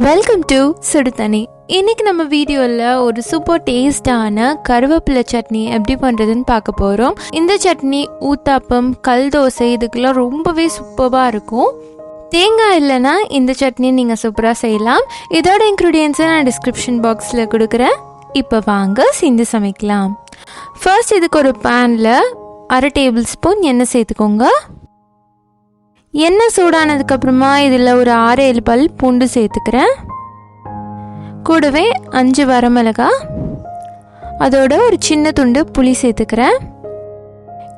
Welcome to சுடுதண்ணி. இன்றைக்கி நம்ம வீடியோவில் ஒரு சூப்பர் டேஸ்டான கருவேப்பிலை சட்னி எப்படி பண்ணுறதுன்னு பார்க்க போகிறோம். இந்த சட்னி ஊத்தாப்பம், கல் தோசை இதுக்கெல்லாம் ரொம்பவே சூப்பராக இருக்கும். தேங்காய் இல்லைன்னா இந்த சட்னி நீங்கள் சூப்பராக செய்யலாம். இதோட இன்க்ரீடியன்ஸை நான் டிஸ்கிரிப்ஷன் பாக்ஸில் கொடுக்குறேன். இப்போ வாங்க சேர்ந்து சமைக்கலாம். ஃபர்ஸ்ட் இதுக்கு ஒரு பேனில் 1/2 டேபிள் ஸ்பூன் எண்ணெய் சேர்த்துக்கோங்க. எண்ணெய் சூடானதுக்கப்புறமா இதில் ஒரு 6-7 பல் பூண்டு சேர்த்துக்கிறேன். கூடவே 5 வரமிளகாய், அதோட ஒரு சின்ன துண்டு புளி சேர்த்துக்கிறேன்.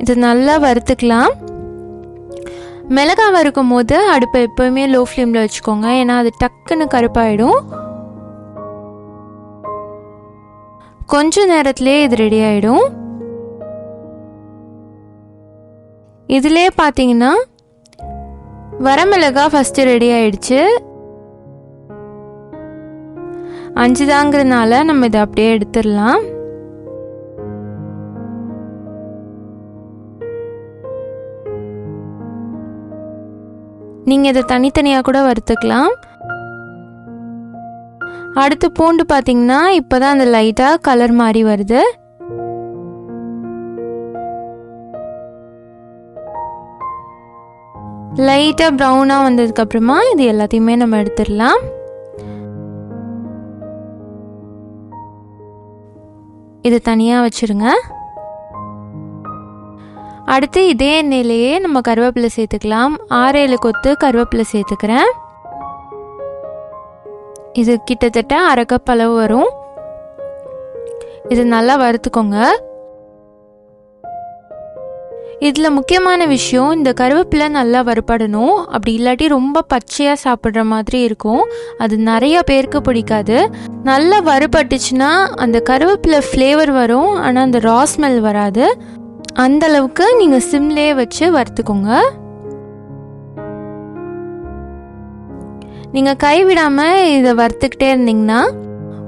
இது நல்லா வறுத்துக்கலாம். மிளகாய் வறுக்கும் போது அடுப்பை எப்போவுமே லோ ஃப்ளேமில் வச்சுக்கோங்க, ஏன்னா அது டக்குன்னு கருப்பாயிடும். கொஞ்ச நேரத்துலேயே இது ரெடி ஆகிடும். இதிலே பார்த்தீங்கன்னா வரமிளகாய் ஃபஸ்ட்டு ரெடி ஆயிடுச்சு. 5 தாங்கிறதுனால நம்ம இதை அப்படியே எடுத்துடலாம். நீங்கள் இதை தனித்தனியாக கூட வறுத்துக்கலாம். அடுத்து பூண்டு பார்த்தீங்கன்னா இப்போ தான் அந்த லைட்டாக கலர் மாதிரி வருது. லைட்டாக ப்ரௌனாக வந்ததுக்கப்புறமா இது எல்லாத்தையுமே நம்ம எடுத்துடலாம். இது தனியாக வச்சுருங்க. அடுத்து இதே எண்ணெயிலேயே நம்ம கருவேப்பிலை சேர்த்துக்கலாம். 6-7 கொத்து கருவேப்பிலை சேர்த்துக்கிறேன். இது கிட்டத்தட்ட 1/2 கப் அளவு வரும். இது நல்லா வறுத்துக்கோங்க. இதில் முக்கியமான விஷயம், இந்த கருவேப்பிலை நல்லா வறுபடணும். அப்படி இல்லாட்டி ரொம்ப பச்சையாக சாப்பிட்ற மாதிரி இருக்கும். அது நிறைய பேருக்கு பிடிக்காது. நல்லா வறுபட்டுச்சுன்னா அந்த கருவேப்பிலை ஃப்ளேவர் வரும், ஆனால் அந்த ரா ஸ்மெல் வராது. அந்தளவுக்கு நீங்கள் சிம்லேயே வச்சு வறுத்துக்கோங்க. நீங்கள் கைவிடாமல் இதை வறுத்துக்கிட்டே இருந்தீங்கன்னா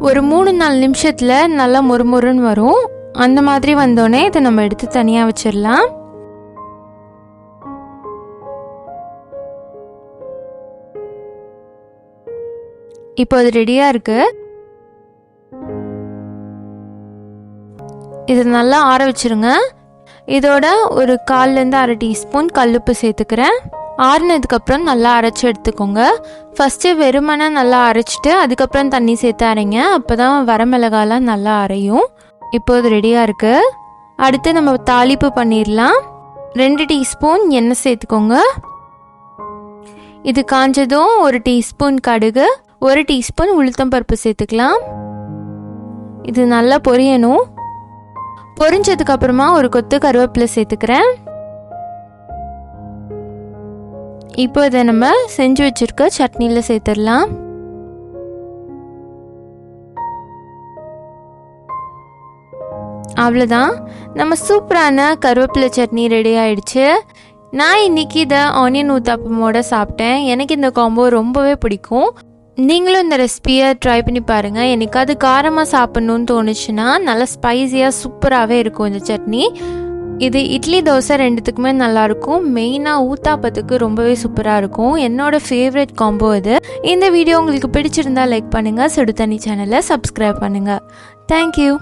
ஒரு 3-4 நிமிஷத்தில் நல்லா மொறுமொறுன்னு வரும். அந்த மாதிரி வந்தோடனே இதை நம்ம எடுத்து தனியாக வச்சிடலாம். இப்போ அது ரெடியாக இருக்குது. இது நல்லா ஆற வச்சுருங்க. இதோட ஒரு 1/4-1/2 டீஸ்பூன் கல்லுப்பு சேர்த்துக்கிறேன். ஆறினதுக்கப்புறம் நல்லா அரைச்சி எடுத்துக்கோங்க. ஃபஸ்ட்டு வெறுமனை நல்லா அரைச்சிட்டு அதுக்கப்புறம் தண்ணி சேர்த்து அரைங்க. அப்போ தான் வரமிளகாலாம் நல்லா அரையும். இப்போ இது ரெடியாக இருக்குது. அடுத்து நம்ம தாளிப்பு பண்ணிடலாம். 2 டீஸ்பூன் எண்ணெய் சேர்த்துக்கோங்க. இது காஞ்சதும் 1 டீஸ்பூன் கடுகு, 1 டீஸ்பூன் உளுத்தம்பருப்பு சேர்த்துக்கலாம். இது நல்லா பொரியணும். பொரிஞ்சதுக்கப்புறமா ஒரு கொத்து கருவேப்பிலை சேர்த்துக்கிறேன். இப்போ இதை நம்ம செஞ்சு வச்சுருக்க சட்னியில் சேர்த்துடலாம். அவ்வளோதான், நம்ம சூப்பரான கருவேப்பிலை சட்னி ரெடி ஆயிடுச்சு. நான் இன்றைக்கி இதை ஆனியன் ஊத்தாப்பமோட சாப்பிட்டேன். எனக்கு இந்த காம்போ ரொம்பவே பிடிக்கும். நீங்களும் இந்த ரெசிபியை ட்ரை பண்ணி பாருங்கள். என்னைக்காவது காரமாக சாப்பிட்ணுன்னு தோணுச்சுன்னா நல்லா ஸ்பைஸியாக சூப்பராகவே இருக்கும் இந்த சட்னி. இது இட்லி, தோசை ரெண்டுத்துக்குமே நல்லாயிருக்கும். மெயினாக ஊத்தாப்பத்துக்கு ரொம்பவே சூப்பராக இருக்கும். என்னோட ஃபேவரட் காம்போ இது. இந்த வீடியோ உங்களுக்கு பிடிச்சிருந்தா லைக் பண்ணுங்கள். சுடுதண்ணி சேனலை சப்ஸ்கிரைப் பண்ணுங்கள். தேங்க்யூ.